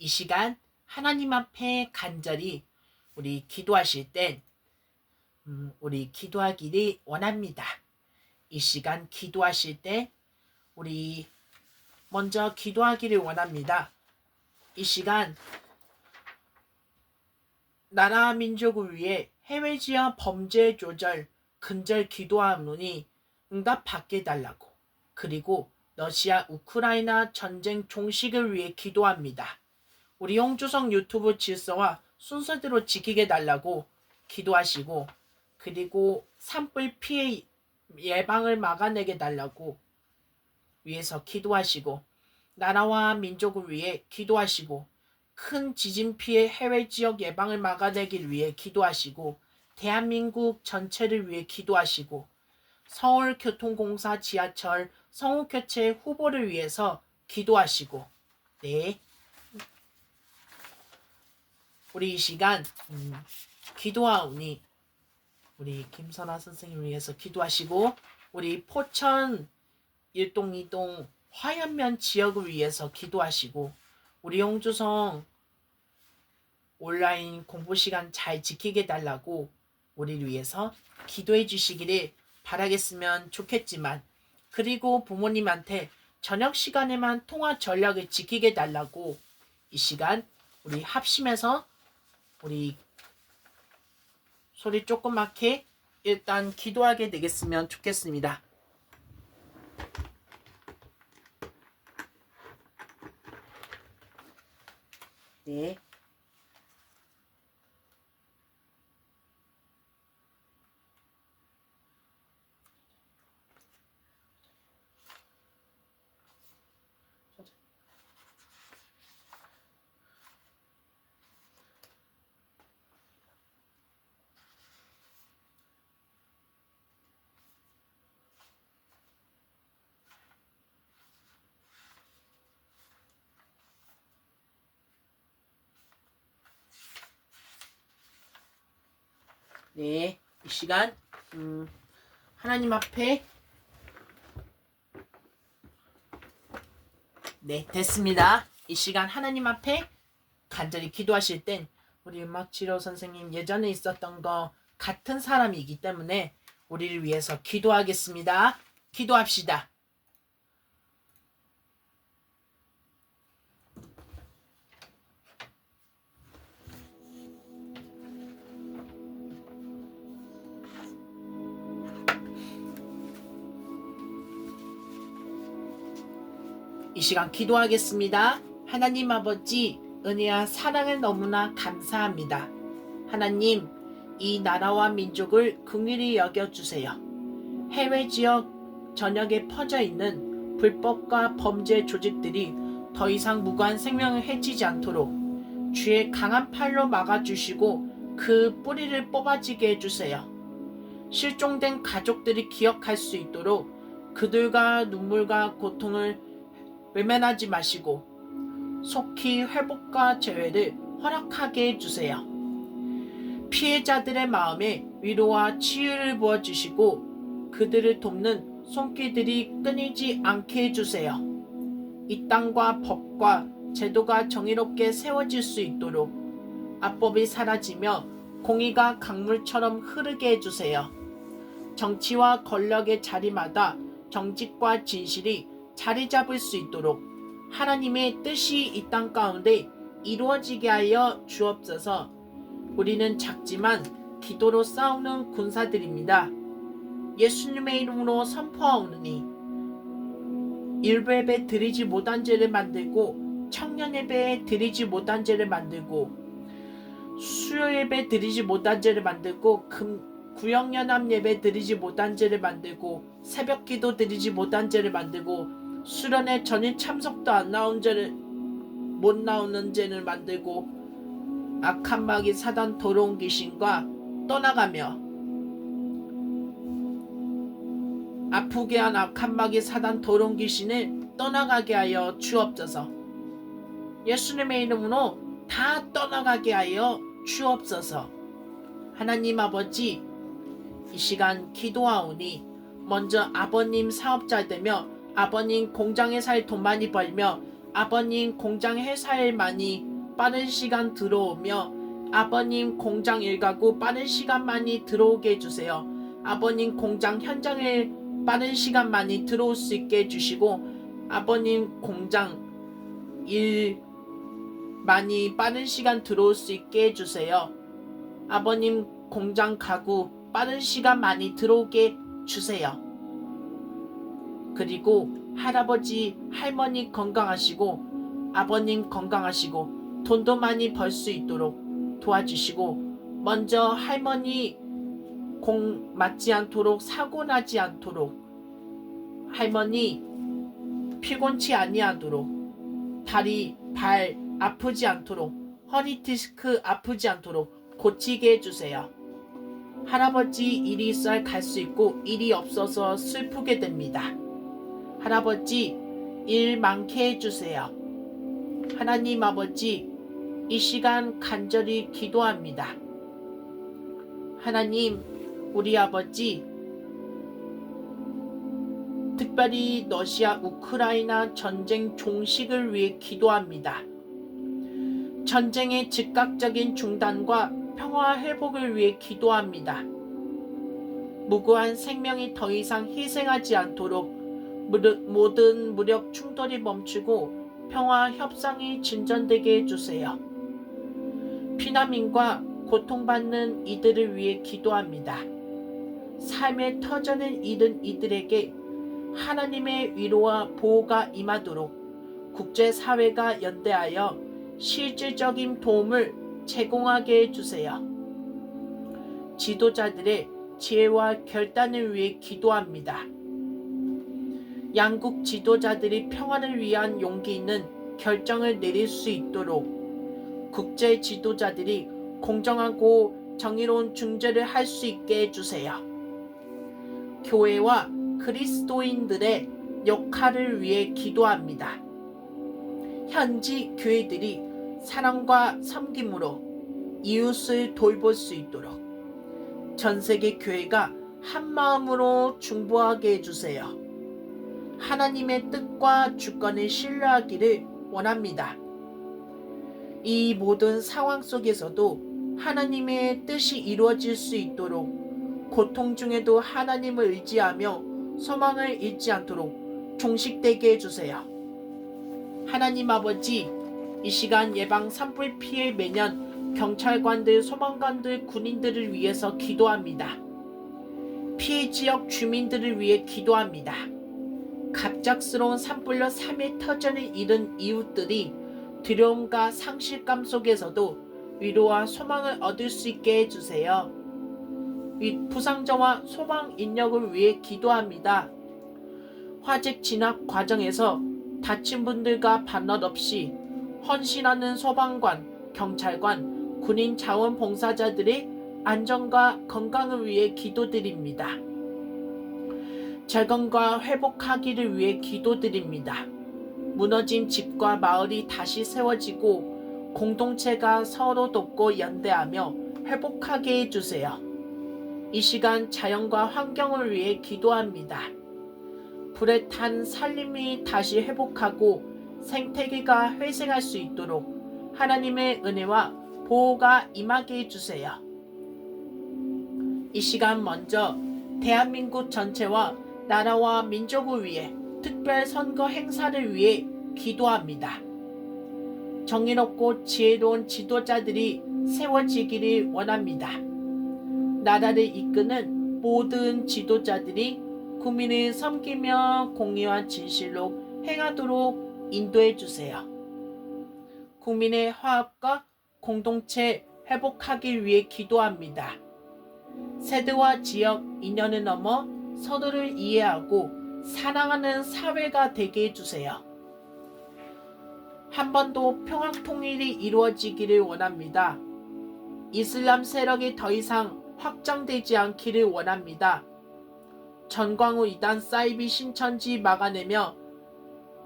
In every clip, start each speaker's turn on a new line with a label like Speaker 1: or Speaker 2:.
Speaker 1: 시간 하나님 앞에 간절히 우리 기도하실 땐 우리 기도하기를 원합니다. 이 시간 기도하실 때 우리 먼저 기도하기를 원합니다. 이 시간 나라 민족을 위해 해외 지역 범죄 조절 근절 기도하노니 응답받게 해달라고, 그리고 러시아 우크라이나 전쟁 종식을 위해 기도합니다. 우리 홍주성 유튜브 질서와 순서대로 지키게 해달라고 기도하시고, 그리고 산불 피해 예방을 막아내게 해달라고 위해서 기도하시고, 나라와 민족을 위해 기도하시고, 큰 지진 피해 해외 지역 예방을 막아내길 위해 기도하시고, 대한민국 전체를 위해 기도하시고, 서울교통공사 지하철 성우교체 후보를 위해서 기도하시고, 네, 우리 이 시간 기도하오니 우리 김선아 선생님을 위해서 기도하시고, 우리 포천 1동 2동 화연면 지역을 위해서 기도하시고, 우리 홍주성 온라인 공부 시간 잘 지키게 해달라고 우리를 위해서 기도해 주시기를 바라겠으면 좋겠지만, 그리고 부모님한테 저녁 시간에만 통화 전략을 지키게 해달라고 이 시간 우리 합심해서 우리 소리 조그맣게 일단 기도하게 되겠으면 좋겠습니다. 네. 네, 이 시간 하나님 앞에 네, 됐습니다. 이 시간 하나님 앞에 간절히 기도하실 땐 우리 음악치료 선생님 예전에 있었던 거 같은 사람이기 때문에 우리를 위해서 기도하겠습니다. 기도합시다. 이 시간 기도하겠습니다. 하나님 아버지, 은혜와 사랑을 너무나 감사합니다. 하나님, 이 나라와 민족을 긍휼히 여겨주세요. 해외 지역 전역에 퍼져 있는 불법과 범죄 조직들이 더 이상 무고한 생명을 해치지 않도록 주의 강한 팔로 막아주시고 그 뿌리를 뽑아지게 해주세요. 실종된 가족들이 기억할 수 있도록 그들과 눈물과 고통을 외면하지 마시고 속히 회복과 재회를 허락하게 해주세요. 피해자들의 마음에 위로와 치유를 부어주시고 그들을 돕는 손길들이 끊이지 않게 해주세요. 이 땅과 법과 제도가 정의롭게 세워질 수 있도록 악법이 사라지며 공의가 강물처럼 흐르게 해주세요. 정치와 권력의 자리마다 정직과 진실이 자리 잡을 수 있도록 하나님의 뜻이 이 땅 가운데 이루어지게 하여 주옵소서. 우리는 작지만 기도로 싸우는 군사들입니다. 예수님의 이름으로 선포하오느니 일부 예배 드리지 못한 죄를 만들고 청년 예배 드리지 못한 죄를 만들고 수요 예배 드리지 못한 죄를 만들고 구역연합 예배 드리지 못한 죄를 만들고 새벽 기도 드리지 못한 죄를 만들고 수련회 전일 참석도 못 나오는 죄를 만들고 악한 마귀 사단 더러운 귀신과 떠나가며 아프게 한 악한 마귀 사단 더러운 귀신을 떠나가게 하여 주옵소서. 예수님의 이름으로 다 떠나가게 하여 주옵소서. 하나님 아버지, 이 시간 기도하오니 먼저 아버님 사업자 되며 아버님 공장 회사에 돈 많이 벌며 아버님 공장 회사에 많이 빠른 시간 들어오며 아버님 공장 일가구 빠른 시간 많이 들어오게 해주세요. 아버님 공장 현장에 빠른 시간 많이 들어올 수 있게 해주시고 아버님 공장 일 많이 빠른 시간 들어올 수 있게 해주세요. 아버님 공장 가구 빠른 시간 많이 들어오게 주세요. 그리고 할아버지 할머니 건강하시고 아버님 건강하시고 돈도 많이 벌 수 있도록 도와주시고 먼저 할머니 공 맞지 않도록 사고 나지 않도록 할머니 피곤치 아니하도록 다리 발 아프지 않도록 허리 디스크 아프지 않도록 고치게 해주세요. 할아버지 일이 있어야 갈 수 있고 일이 없어서 슬프게 됩니다. 할아버지 일 많게 해주세요. 하나님 아버지 이 시간 간절히 기도합니다. 하나님 우리 아버지 특별히 러시아 우크라이나 전쟁 종식을 위해 기도합니다. 전쟁의 즉각적인 중단과 평화 회복을 위해 기도합니다. 무고한 생명이 더 이상 희생하지 않도록 모든 무력 충돌이 멈추고 평화 협상이 진전되게 해주세요. 피난민과 고통받는 이들을 위해 기도합니다. 삶의 터전을 잃은 이들에게 하나님의 위로와 보호가 임하도록 국제사회가 연대하여 실질적인 도움을 제공하게 해주세요. 지도자들의 지혜와 결단을 위해 기도합니다. 양국 지도자들이 평화를 위한 용기 있는 결정을 내릴 수 있도록 국제 지도자들이 공정하고 정의로운 중재를 할 수 있게 해주세요. 교회와 그리스도인들의 역할을 위해 기도합니다. 현지 교회들이 사랑과 섬김으로 이웃을 돌볼 수 있도록 전 세계 교회가 한 마음으로 중보하게 해주세요. 하나님의 뜻과 주권을 신뢰하기를 원합니다. 이 모든 상황 속에서도 하나님의 뜻이 이루어질 수 있도록 고통 중에도 하나님을 의지하며 소망을 잃지 않도록 종식되게 해주세요. 하나님 아버지 이 시간 예방 산불 피해 매년 경찰관들, 소방관들, 군인들을 위해서 기도합니다. 피해 지역 주민들을 위해 기도합니다. 갑작스러운 산불로 삶의 터전을 잃은 이웃들이 두려움과 상실감 속에서도 위로와 소망을 얻을 수 있게 해주세요. 부상자와 소방 인력을 위해 기도합니다. 화재 진압 과정에서 다친 분들과 반론 없이 헌신하는 소방관, 경찰관, 군인 자원봉사자들의 안전과 건강을 위해 기도드립니다. 재건과 회복하기를 위해 기도드립니다. 무너진 집과 마을이 다시 세워지고 공동체가 서로 돕고 연대하며 회복하게 해주세요. 이 시간 자연과 환경을 위해 기도합니다. 불에 탄 산림이 다시 회복하고 생태계가 회생할 수 있도록 하나님의 은혜와 보호가 임하게 해주세요. 이 시간 먼저 대한민국 전체와 나라와 민족을 위해 특별 선거 행사를 위해 기도합니다. 정의롭고 지혜로운 지도자들이 세워지기를 원합니다. 나라를 이끄는 모든 지도자들이 국민을 섬기며 공의와 진실로 행하도록 인도해 주세요. 국민의 화합과 공동체 회복하기 위해 기도합니다. 세대와 지역 인연을 넘어 서로를 이해하고 사랑하는 사회가 되게 해주세요. 한 번도 평화 통일이 이루어지기를 원합니다. 이슬람 세력이 더 이상 확장되지 않기를 원합니다. 전광후 이단 사이비 신천지 막아내며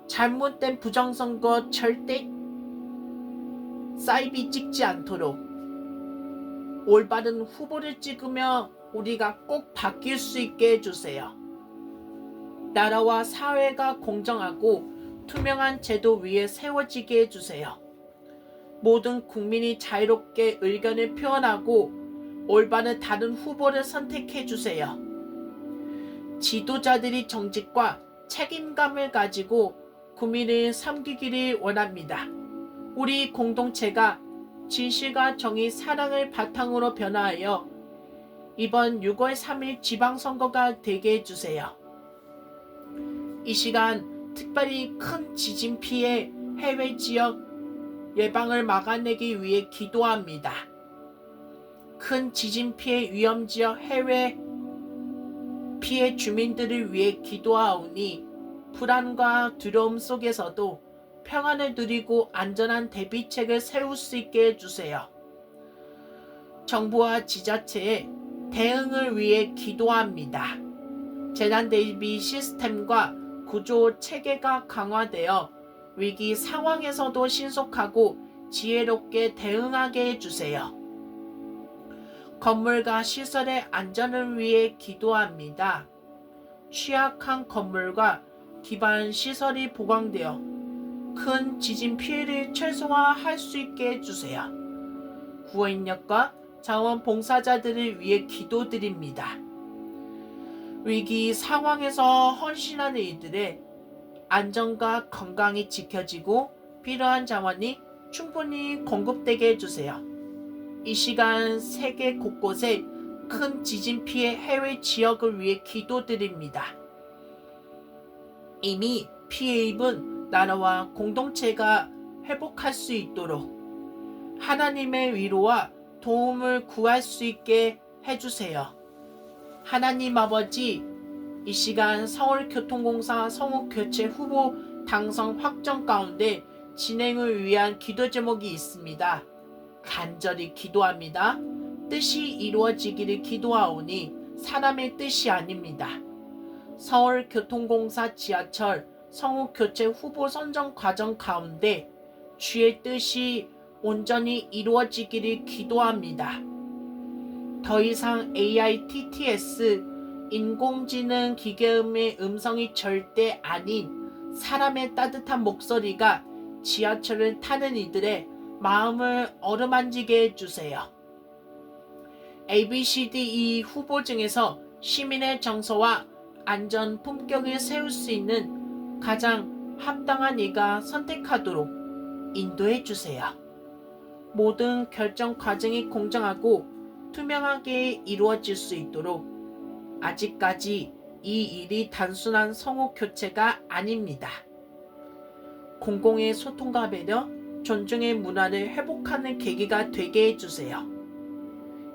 Speaker 1: 잘못된 부정선거 절대 사이비 찍지 않도록 올바른 후보를 찍으며 우리가 꼭 바뀔 수 있게 해주세요. 나라와 사회가 공정하고 투명한 제도 위에 세워지게 해주세요. 모든 국민이 자유롭게 의견을 표현하고 올바른 다른 후보를 선택해 주세요. 지도자들이 정직과 책임감을 가지고 국민을 섬기기를 원합니다. 우리 공동체가 진실과 정의, 사랑을 바탕으로 변화하여 이번 6월 3일 지방선거가 되게 해주세요. 이 시간 특별히 큰 지진 피해 해외 지역 예방을 막아내기 위해 기도합니다. 큰 지진 피해 위험 지역 해외 피해 주민들을 위해 기도하오니 불안과 두려움 속에서도 평안을 누리고 안전한 대비책을 세울 수 있게 해주세요. 정부와 지자체의 대응을 위해 기도합니다. 재난 대비 시스템과 구조 체계가 강화되어 위기 상황에서도 신속하고 지혜롭게 대응하게 해주세요. 건물과 시설의 안전을 위해 기도합니다. 취약한 건물과 기반 시설이 보강되어 큰 지진 피해를 최소화할 수 있게 해주세요. 구호 인력과 자원봉사자들을 위해 기도드립니다. 위기 상황에서 헌신하는 이들의 안전과 건강이 지켜지고 필요한 자원이 충분히 공급되게 해주세요. 이 시간 세계 곳곳에 큰 지진 피해 해외 지역을 위해 기도드립니다. 이미 피해 입은 나라와 공동체가 회복할 수 있도록 하나님의 위로와 도움을 구할 수 있게 해주세요. 하나님 아버지, 이 시간 서울교통공사 성우교체 후보 당선 확정 가운데 진행을 위한 기도 제목이 있습니다. 간절히 기도합니다. 뜻이 이루어지기를 기도하오니 사람의 뜻이 아닙니다. 서울교통공사 지하철 성우교체 후보 선정 과정 가운데 주의 뜻이 온전히 이루어지기를 기도합니다. 더 이상 AITTS 인공지능 기계음의 음성이 절대 아닌 사람의 따뜻한 목소리가 지하철을 타는 이들의 마음을 어루만지게 해주세요. ABCDE 후보 중에서 시민의 정서와 안전 품격을 세울 수 있는 가장 합당한 이가 선택하도록 인도해 주세요. 모든 결정 과정이 공정하고 투명하게 이루어질 수 있도록 아직까지 이 일이 단순한 성우 교체가 아닙니다. 공공의 소통과 배려, 존중의 문화를 회복하는 계기가 되게 해주세요.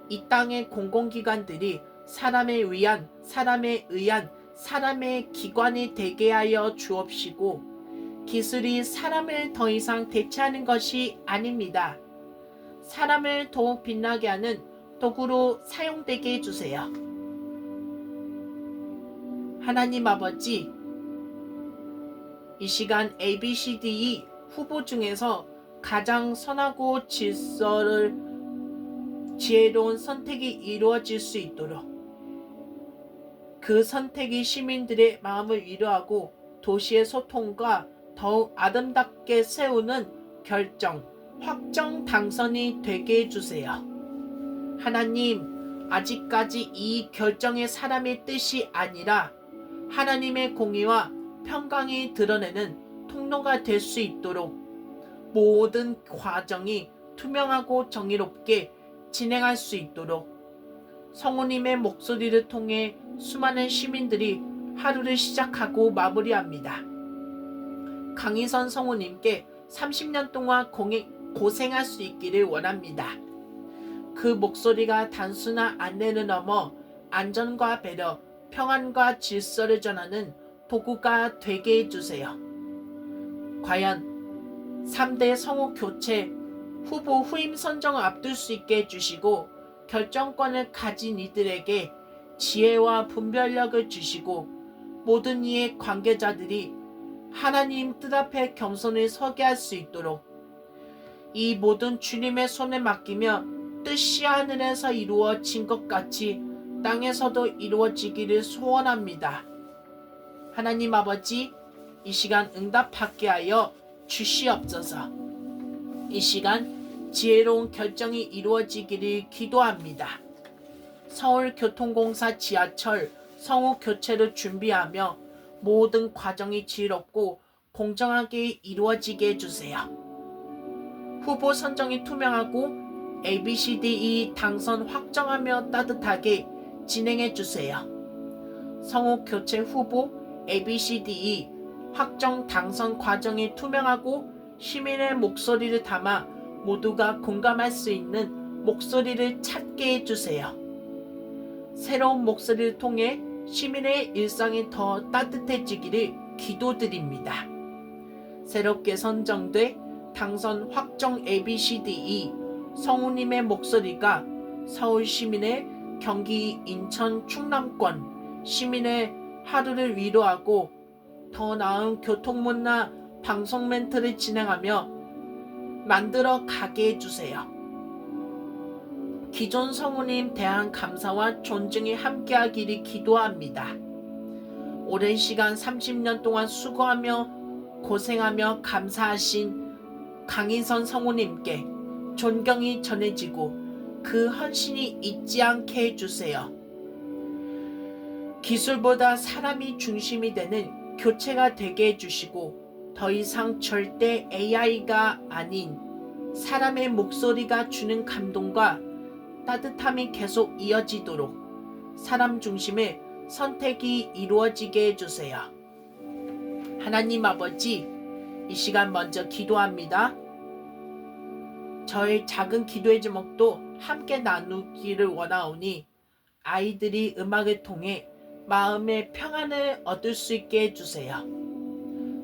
Speaker 1: 이 땅의 공공기관들이 사람에 의한, 사람에 의한, 사람의 기관이 되게 하여 주옵시고 기술이 사람을 더 이상 대체하는 것이 아닙니다. 사람을 더욱 빛나게 하는 도구로 사용되게 해주세요. 하나님 아버지, 이 시간 ABCDE 후보 중에서 가장 선하고 지혜로운 선택이 이루어질 수 있도록 그 선택이 시민들의 마음을 위로하고 도시의 소통과 더욱 아름답게 세우는 결정, 확정 당선이 되게 해주세요. 하나님, 아직까지 이 결정의 사람의 뜻이 아니라 하나님의 공의와 평강이 드러내는 통로가 될 수 있도록 모든 과정이 투명하고 정의롭게 진행할 수 있도록 성우님의 목소리를 통해 수많은 시민들이 하루를 시작하고 마무리합니다. 강희선 성우님께 30년 동안 고생할 수 있기를 원합니다. 그 목소리가 단순한 안내를 넘어 안전과 배려, 평안과 질서를 전하는 도구가 되게 해주세요. 과연 3대 성우 교체 후보 후임 선정을 앞둘 수 있게 해주시고 결정권을 가진 이들에게 지혜와 분별력을 주시고 모든 이의 관계자들이 하나님 뜻 앞에 겸손히 서게 할 수 있도록 이 모든 주님의 손에 맡기며 뜻이 하늘에서 이루어진 것 같이 땅에서도 이루어지기를 소원합니다. 하나님 아버지, 이 시간 응답받게 하여 주시옵소서. 이 시간 지혜로운 결정이 이루어지기를 기도합니다. 서울교통공사 지하철 성우 교체를 준비하며 모든 과정이 지혜롭고 공정하게 이루어지게 해주세요. 후보 선정이 투명하고 ABCDE 당선 확정하며 따뜻하게 진행해주세요. 성우 교체 후보 ABCDE 확정 당선 과정이 투명하고 시민의 목소리를 담아 모두가 공감할 수 있는 목소리를 찾게 해주세요. 새로운 목소리를 통해 시민의 일상이 더 따뜻해지기를 기도드립니다. 새롭게 선정돼 당선 확정 ABCDE 성우님의 목소리가 서울 시민의 경기, 인천, 충남권 시민의 하루를 위로하고 더 나은 교통문화 방송 멘트를 진행하며 만들어 가게 해주세요. 기존 성우님 대한 감사와 존중이 함께하기를 기도합니다. 오랜 시간 30년 동안 수고하며 고생하며 감사하신 강인선 성우님께 존경이 전해지고 그 헌신이 잊지 않게 해주세요. 기술보다 사람이 중심이 되는 교체가 되게 해주시고 더 이상 절대 AI가 아닌 사람의 목소리가 주는 감동과 따뜻함이 계속 이어지도록 사람 중심의 선택이 이루어지게 해주세요. 하나님 아버지, 이 시간 먼저 기도합니다. 저의 작은 기도의 제목도 함께 나누기를 원하오니 아이들이 음악을 통해 마음의 평안을 얻을 수 있게 해주세요.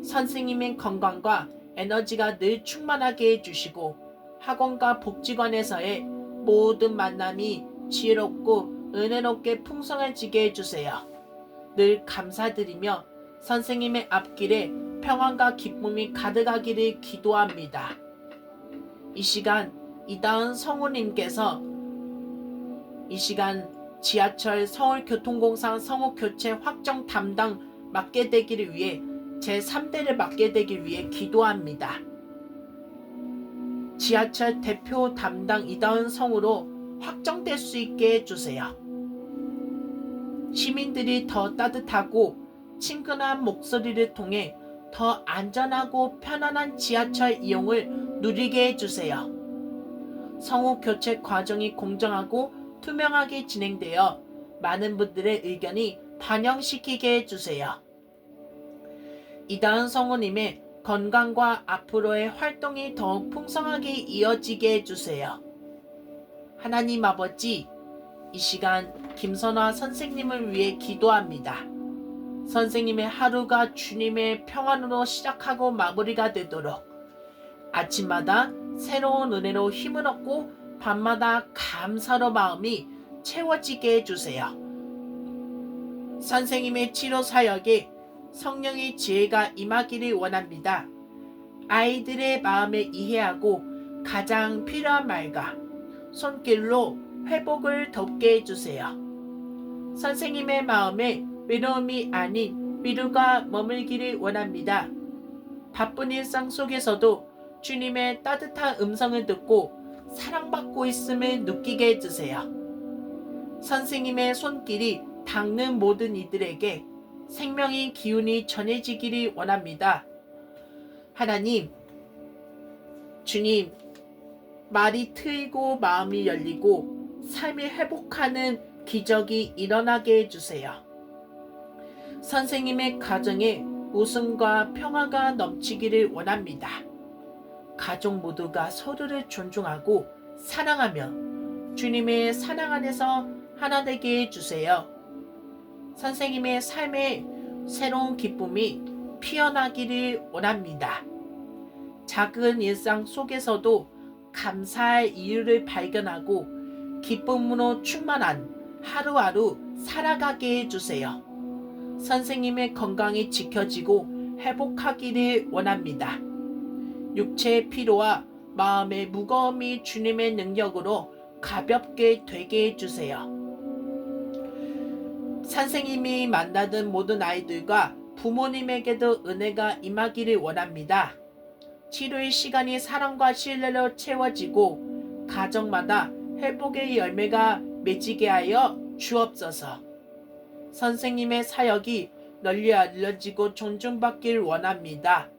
Speaker 1: 선생님의 건강과 에너지가 늘 충만하게 해주시고 학원과 복지관에서의 모든 만남이 지혜롭고 은혜롭게 풍성해지게 해주세요. 늘 감사드리며 선생님의 앞길에 평안과 기쁨이 가득하기를 기도합니다. 이 시간 이다은 성우님께서 이 시간 지하철 서울교통공사 성우교체 확정 담당 맡게 되기를 위해 제3대를 맡게 되기 위해 기도합니다. 지하철 대표 담당 이다은 성우로 확정될 수 있게 해주세요. 시민들이 더 따뜻하고 친근한 목소리를 통해 더 안전하고 편안한 지하철 이용을 누리게 해주세요. 성우 교체 과정이 공정하고 투명하게 진행되어 많은 분들의 의견이 반영시키게 해주세요. 이다은 성우님의 건강과 앞으로의 활동이 더욱 풍성하게 이어지게 해주세요. 하나님 아버지, 이 시간 김선화 선생님을 위해 기도합니다. 선생님의 하루가 주님의 평안으로 시작하고 마무리가 되도록 아침마다 새로운 은혜로 힘을 얻고 밤마다 감사로 마음이 채워지게 해주세요. 선생님의 치료 사역에 성령의 지혜가 임하기를 원합니다. 아이들의 마음을 이해하고 가장 필요한 말과 손길로 회복을 돕게 해주세요. 선생님의 마음에 외로움이 아닌 위로가 머물기를 원합니다. 바쁜 일상 속에서도 주님의 따뜻한 음성을 듣고 사랑받고 있음을 느끼게 해주세요. 선생님의 손길이 닿는 모든 이들에게 생명의 기운이 전해지기를 원합니다. 하나님, 주님, 말이 트이고 마음이 열리고 삶이 회복하는 기적이 일어나게 해주세요. 선생님의 가정에 웃음과 평화가 넘치기를 원합니다. 가족 모두가 서로를 존중하고 사랑하며 주님의 사랑 안에서 하나 되게 해주세요. 선생님의 삶에 새로운 기쁨이 피어나기를 원합니다. 작은 일상 속에서도 감사할 이유를 발견하고 기쁨으로 충만한 하루하루 살아가게 해주세요. 선생님의 건강이 지켜지고 회복하기를 원합니다. 육체의 피로와 마음의 무거움이 주님의 능력으로 가볍게 되게 해주세요. 선생님이 만나는 모든 아이들과 부모님에게도 은혜가 임하기를 원합니다. 치료의 시간이 사랑과 신뢰로 채워지고 가정마다 회복의 열매가 맺히게 하여 주옵소서. 선생님의 사역이 널리 알려지고 존중받길 원합니다.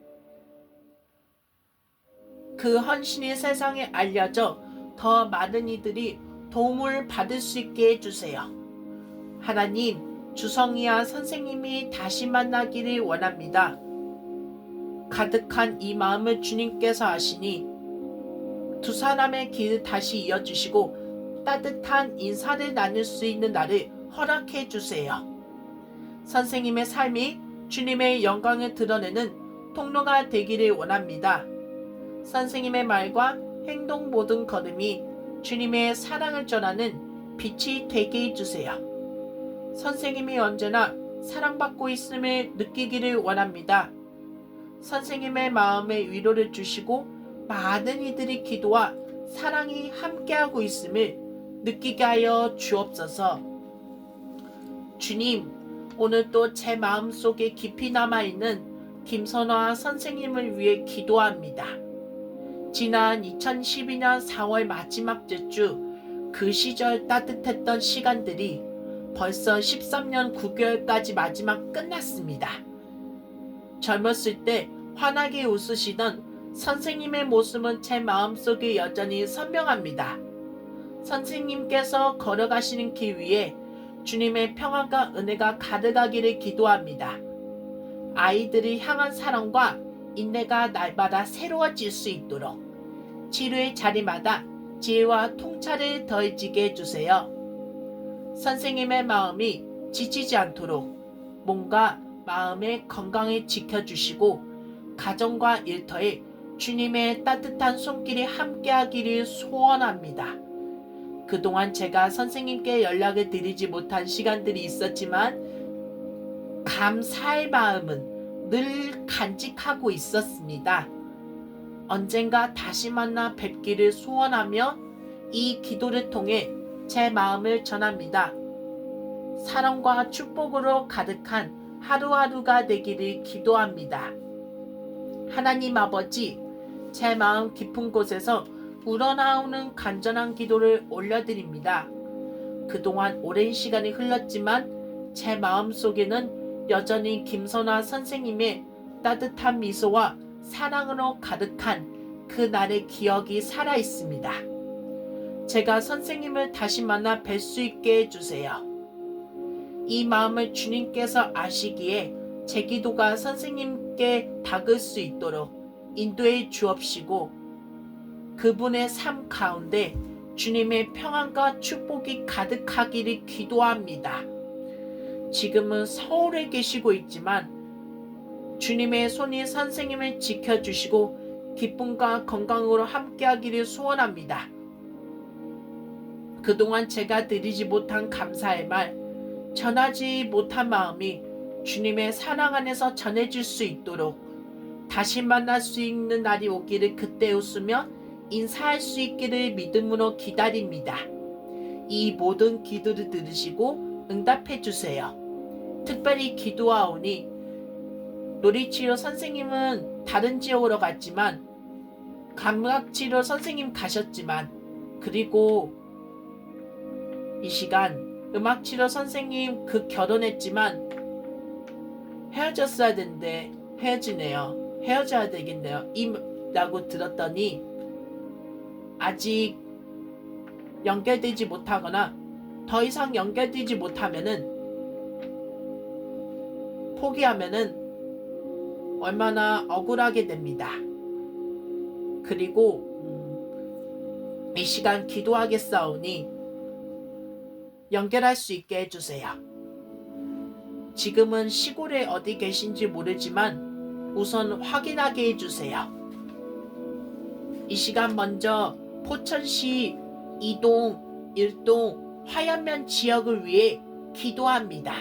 Speaker 1: 그 헌신이 세상에 알려져 더 많은 이들이 도움을 받을 수 있게 해주세요. 하나님, 주성이와 선생님이 다시 만나기를 원합니다. 가득한 이 마음을 주님께서 아시니 두 사람의 길을 다시 이어주시고 따뜻한 인사를 나눌 수 있는 날을 허락해 주세요. 선생님의 삶이 주님의 영광을 드러내는 통로가 되기를 원합니다. 선생님의 말과 행동 모든 걸음이 주님의 사랑을 전하는 빛이 되게 해주세요. 선생님이 언제나 사랑받고 있음을 느끼기를 원합니다. 선생님의 마음에 위로를 주시고 많은 이들이 기도와 사랑이 함께하고 있음을 느끼게 하여 주옵소서. 주님, 오늘도 제 마음속에 깊이 남아있는 김선화 선생님을 위해 기도합니다. 지난 2012년 4월 마지막 주 그 시절 따뜻했던 시간들이 벌써 13년 9개월까지 마지막 끝났습니다. 젊었을 때 환하게 웃으시던 선생님의 모습은 제 마음속에 여전히 선명합니다. 선생님께서 걸어가시는 길 위에 주님의 평안과 은혜가 가득하기를 기도합니다. 아이들을 향한 사랑과 인내가 날마다 새로워질 수 있도록 치료의 자리마다 지혜와 통찰을 더해지게 해주세요. 선생님의 마음이 지치지 않도록 몸과 마음의 건강을 지켜주시고 가정과 일터에 주님의 따뜻한 손길이 함께하기를 소원합니다. 그동안 제가 선생님께 연락을 드리지 못한 시간들이 있었지만 감사의 마음은 늘 간직하고 있었습니다. 언젠가 다시 만나 뵙기를 소원하며 이 기도를 통해 제 마음을 전합니다. 사랑과 축복으로 가득한 하루하루가 되기를 기도합니다. 하나님 아버지, 제 마음 깊은 곳에서 우러나오는 간절한 기도를 올려드립니다. 그동안 오랜 시간이 흘렀지만 제 마음속에는 여전히 김선화 선생님의 따뜻한 미소와 사랑으로 가득한 그날의 기억이 살아있습니다. 제가 선생님을 다시 만나 뵐 수 있게 해주세요. 이 마음을 주님께서 아시기에 제 기도가 선생님께 닿을 수 있도록 인도해 주옵시고 그분의 삶 가운데 주님의 평안과 축복이 가득하기를 기도합니다. 지금은 서울에 계시고 있지만 주님의 손이 선생님을 지켜주시고 기쁨과 건강으로 함께하기를 소원합니다. 그동안 제가 드리지 못한 감사의 말, 전하지 못한 마음이 주님의 사랑 안에서 전해질 수 있도록 다시 만날 수 있는 날이 오기를 그때 웃으며 인사할 수 있기를 믿음으로 기다립니다. 이 모든 기도를 들으시고 응답해 주세요. 특별히 기도하오니 놀이치료 선생님은 다른 지역으로 갔지만 감각치료 선생님 가셨지만 그리고 이 시간 음악치료 선생님 결혼했지만 헤어졌어야 되는데 헤어지네요. 헤어져야 되겠네요. 라고 들었더니 아직 연결되지 못하거나 더 이상 연결되지 못하면은 포기하면은 얼마나 억울하게 됩니다. 그리고 이 시간 기도하겠사오니 연결할 수 있게 해주세요. 지금은 시골에 어디 계신지 모르지만 우선 확인하게 해주세요. 이 시간 먼저 포천시 2동, 1동 화연면 지역을 위해 기도합니다.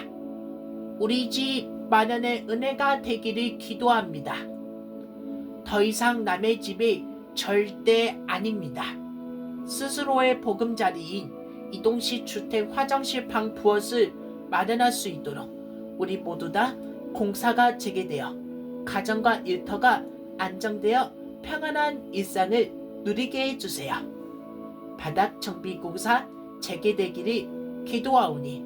Speaker 1: 우리 집 마련의 은혜가 되기를 기도합니다. 더 이상 남의 집이 절대 아닙니다. 스스로의 보금자리인 이동식 주택 화장실 방 부엌을 마련할 수 있도록 우리 모두 다 공사가 재개되어 가정과 일터가 안정되어 평안한 일상을 누리게 해주세요. 바닥 정비 공사 재개되기를 기도하오니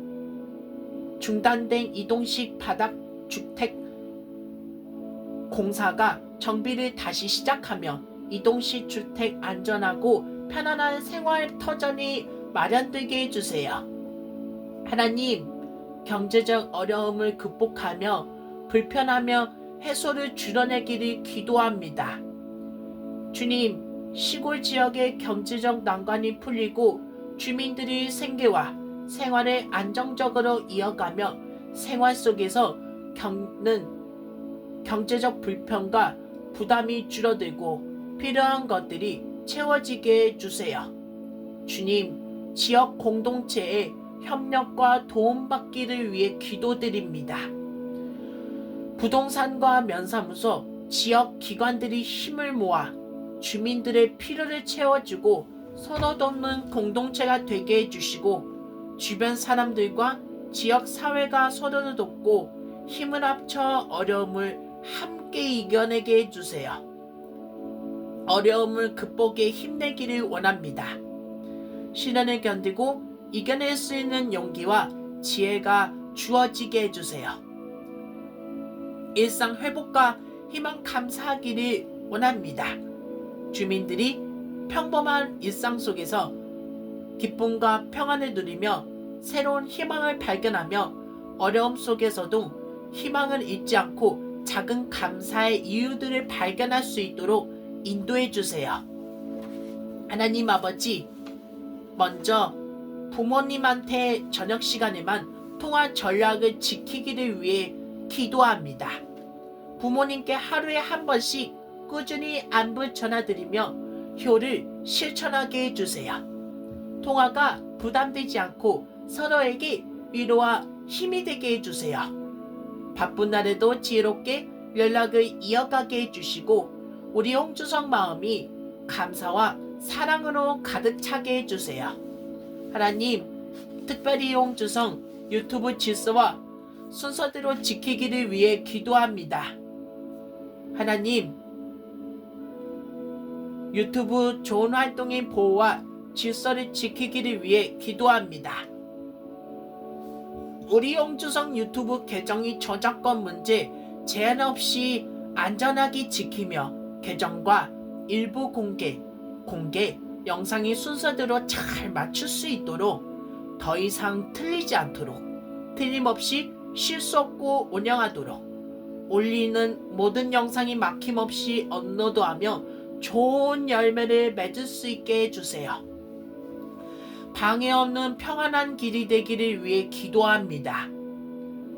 Speaker 1: 중단된 이동식 바닥 주택 공사가 정비를 다시 시작하며 이동식 주택 안전하고 편안한 생활 터전이 마련되게 해주세요. 하나님, 경제적 어려움을 극복하며 불편하며 해소를 줄여내기를 기도합니다. 주님, 시골 지역의 경제적 난관이 풀리고 주민들이 생계와 생활을 안정적으로 이어가며 생활 속에서 겪는 경제적 불편과 부담이 줄어들고 필요한 것들이 채워지게 해주세요. 주님, 지역 공동체의 협력과 도움받기를 위해 기도드립니다. 부동산과 면사무소, 지역 기관들이 힘을 모아 주민들의 필요를 채워주고 서로 돕는 공동체가 되게 해주시고 주변 사람들과 지역 사회가 서로를 돕고 힘을 합쳐 어려움을 함께 이겨내게 해주세요. 어려움을 극복해 힘내기를 원합니다. 시련을 견디고 이겨낼 수 있는 용기와 지혜가 주어지게 해주세요. 일상 회복과 희망 감사하기를 원합니다. 주민들이 평범한 일상 속에서 기쁨과 평안을 누리며 새로운 희망을 발견하며 어려움 속에서도 희망을 잊지 않고 작은 감사의 이유들을 발견할 수 있도록 인도해 주세요. 하나님 아버지, 먼저 부모님한테 저녁 시간에만 통화 전략을 지키기를 위해 기도합니다. 부모님께 하루에 한 번씩 꾸준히 안부 전화드리며 효를 실천하게 해주세요. 통화가 부담되지 않고 서로에게 위로와 힘이 되게 해주세요. 바쁜 날에도 지혜롭게 연락을 이어가게 해주시고 우리 홍주성 마음이 감사와 사랑으로 가득 차게 해주세요. 하나님, 특별히 홍주성 유튜브 질서와 순서대로 지키기를 위해 기도합니다. 하나님, 유튜브 좋은 활동의 보호와 질서를 지키기를 위해 기도합니다. 우리 홍주성 유튜브 계정이 저작권 문제 제한 없이 안전하게 지키며 계정과 일부 공개 영상의 순서대로 잘 맞출 수 있도록 더 이상 틀리지 않도록 틀림없이 실수 없고 운영하도록 올리는 모든 영상이 막힘없이 업로드하며 좋은 열매를 맺을 수 있게 해주세요. 방해 없는 평안한 길이 되기를 위해 기도합니다.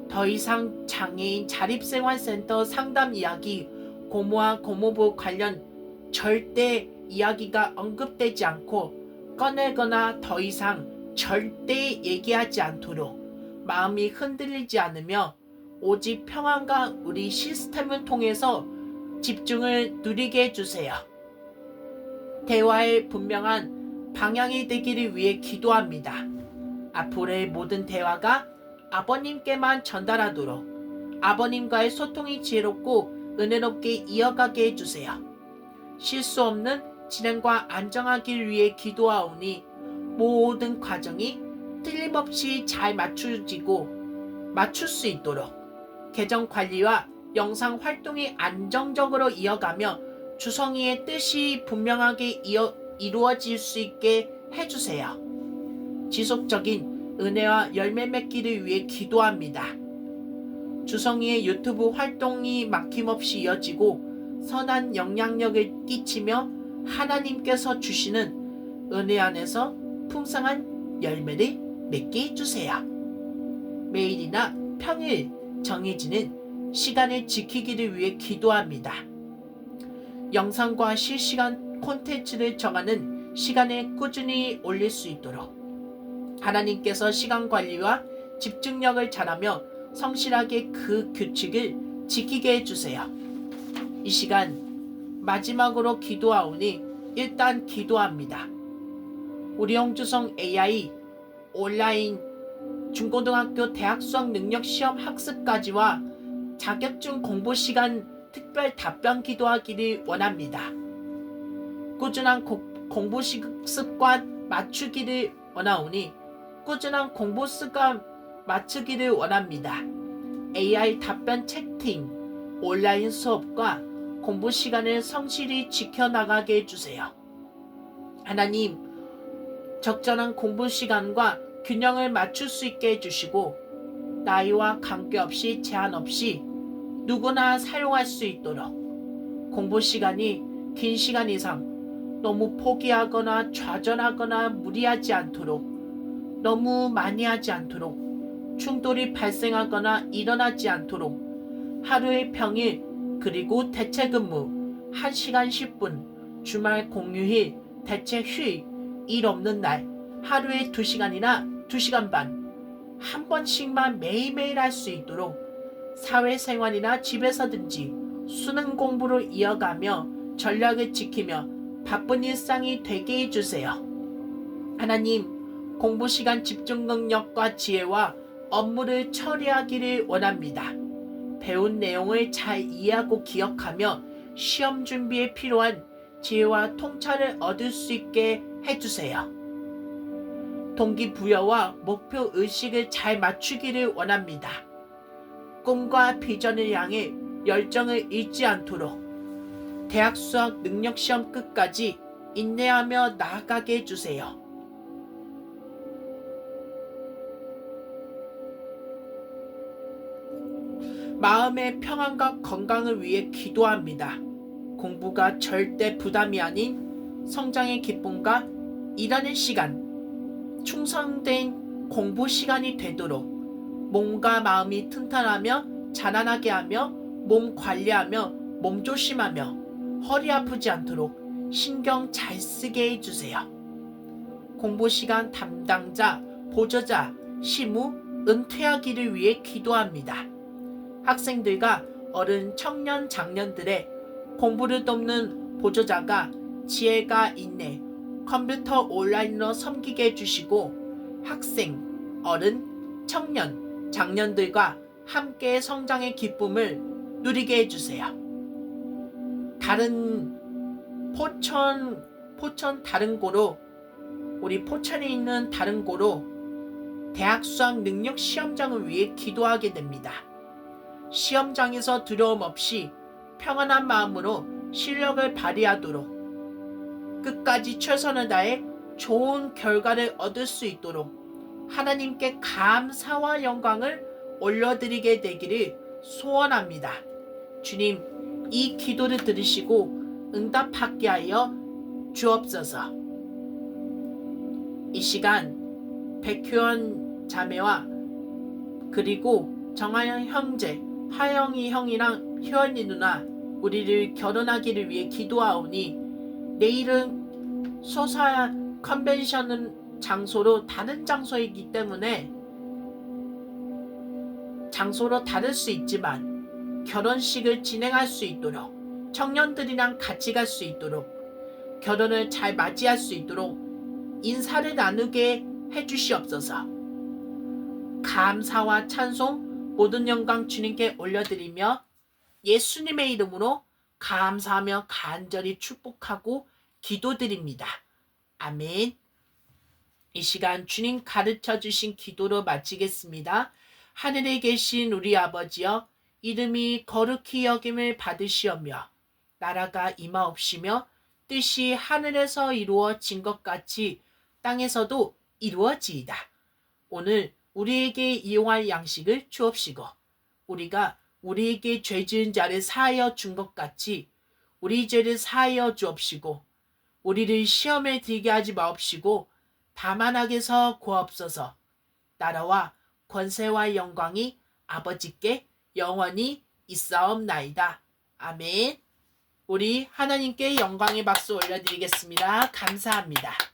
Speaker 1: 더 이상 장애인 자립생활센터 상담 이야기, 고모와 고모부 관련 절대 이야기가 언급되지 않고 꺼내거나 더 이상 절대 얘기하지 않도록 마음이 흔들리지 않으며 오직 평안과 우리 시스템을 통해서 집중을 누리게 해주세요. 대화의 분명한 방향이 되기를 위해 기도합니다. 앞으로의 모든 대화가 아버님께만 전달하도록 아버님과의 소통이 지혜롭고 은혜롭게 이어가게 해주세요. 실수 없는 진행과 안정하기를 위해 기도하오니 모든 과정이 틀림없이 잘 맞출 수 있도록 계정 관리와 영상 활동이 안정적으로 이어가며 주성이의 뜻이 분명하게 이루어질 수 있게 해주세요. 지속적인 은혜와 열매 맺기를 위해 기도합니다. 주성이의 유튜브 활동이 막힘없이 이어지고 선한 영향력을 끼치며 하나님께서 주시는 은혜 안에서 풍성한 열매를 맺게 해주세요. 매일이나 평일 정해지는 시간을 지키기를 위해 기도합니다. 영상과 실시간 콘텐츠를 정하는 시간에 꾸준히 올릴 수 있도록 하나님께서 시간 관리와 집중력을 잘하며 성실하게 그 규칙을 지키게 해주세요. 이 시간 마지막으로 기도하오니 일단 기도합니다. 우리 홍주성 AI 온라인 중고등학교 대학 수학 능력 시험 학습까지와 자격증 공부 시간 특별 답변 기도하기를 원합니다. 꾸준한 공부 습관 맞추기를 원하오니 꾸준한 공부 습관 맞추기를 원합니다. AI 답변 채팅, 온라인 수업과 공부 시간을 성실히 지켜나가게 해주세요. 하나님, 적절한 공부 시간과 균형을 맞출 수 있게 해주시고 나이와 관계없이 제한 없이 누구나 사용할 수 있도록 공부 시간이 긴 시간 이상 너무 포기하거나 좌절하거나 무리하지 않도록 너무 많이 하지 않도록 충돌이 발생하거나 일어나지 않도록 하루의 평일 그리고 대체 근무 1시간 10분 주말 공휴일 대체 휴일 일 없는 날 하루에 2시간이나 2시간 반 한 번씩만 매일매일 할 수 있도록 사회생활이나 집에서든지 수능 공부를 이어가며 전략을 지키며 바쁜 일상이 되게 해주세요. 하나님, 공부 시간 집중 능력과 지혜와 업무를 처리하기를 원합니다. 배운 내용을 잘 이해하고 기억하며 시험 준비에 필요한 지혜와 통찰을 얻을 수 있게 해주세요. 동기부여와 목표 의식을 잘 맞추기를 원합니다. 꿈과 비전을 향해 열정을 잃지 않도록 대학 수학 능력 시험 끝까지 인내하며 나아가게 해주세요. 마음의 평안과 건강을 위해 기도합니다. 공부가 절대 부담이 아닌 성장의 기쁨과 일하는 시간, 충성된 공부 시간이 되도록 몸과 마음이 튼튼하며 자라나게 하며 몸 관리하며 몸 조심하며 허리 아프지 않도록 신경 잘 쓰게 해주세요. 공부 시간 담당자, 보조자, 시무, 은퇴하기를 위해 기도합니다. 학생들과 어른, 청년, 장년들의 공부를 돕는 보조자가 지혜가 있네 컴퓨터 온라인으로 섬기게 해주시고 학생, 어른, 청년, 장년들과 함께 성장의 기쁨을 누리게 해주세요. 다른 포천 다른 고로 우리 포천에 있는 다른 고로 대학 수학 능력 시험장을 위해 기도하게 됩니다. 시험장에서 두려움 없이 평안한 마음으로 실력을 발휘하도록 끝까지 최선을 다해 좋은 결과를 얻을 수 있도록 하나님께 감사와 영광을 올려드리게 되기를 소원합니다. 주님, 이 기도를 들으시고 응답하게 하여 주옵소서. 이 시간 백효연 자매와 그리고 정하영 형제, 하영이 형이랑 효연이 누나 우리를 결혼하기를 위해 기도하오니 내일은 소사 컨벤션은 장소로 다른 장소이기 때문에 장소로 다를 수 있지만 결혼식을 진행할 수 있도록 청년들이랑 같이 갈 수 있도록 결혼을 잘 맞이할 수 있도록 인사를 나누게 해주시옵소서. 감사와 찬송 모든 영광 주님께 올려드리며 예수님의 이름으로 감사하며 간절히 축복하고 기도드립니다. 아멘. 이 시간 주님 가르쳐 주신 기도로 마치겠습니다. 하늘에 계신 우리 아버지여, 이름이 거룩히 여김을 받으시오며 나라가 임하옵시며 뜻이 하늘에서 이루어진 것 같이 땅에서도 이루어지이다. 오늘 우리에게 이용할 양식을 주옵시고 우리가 우리에게 죄 지은 자를 사하여 준 것 같이 우리 죄를 사하여 주옵시고 우리를 시험에 들게 하지 마옵시고 다만 악에서 구하옵소서. 나라와 권세와 영광이 아버지께 영원히 있사옵나이다. 아멘. 우리 하나님께 영광의 박수 올려드리겠습니다. 감사합니다.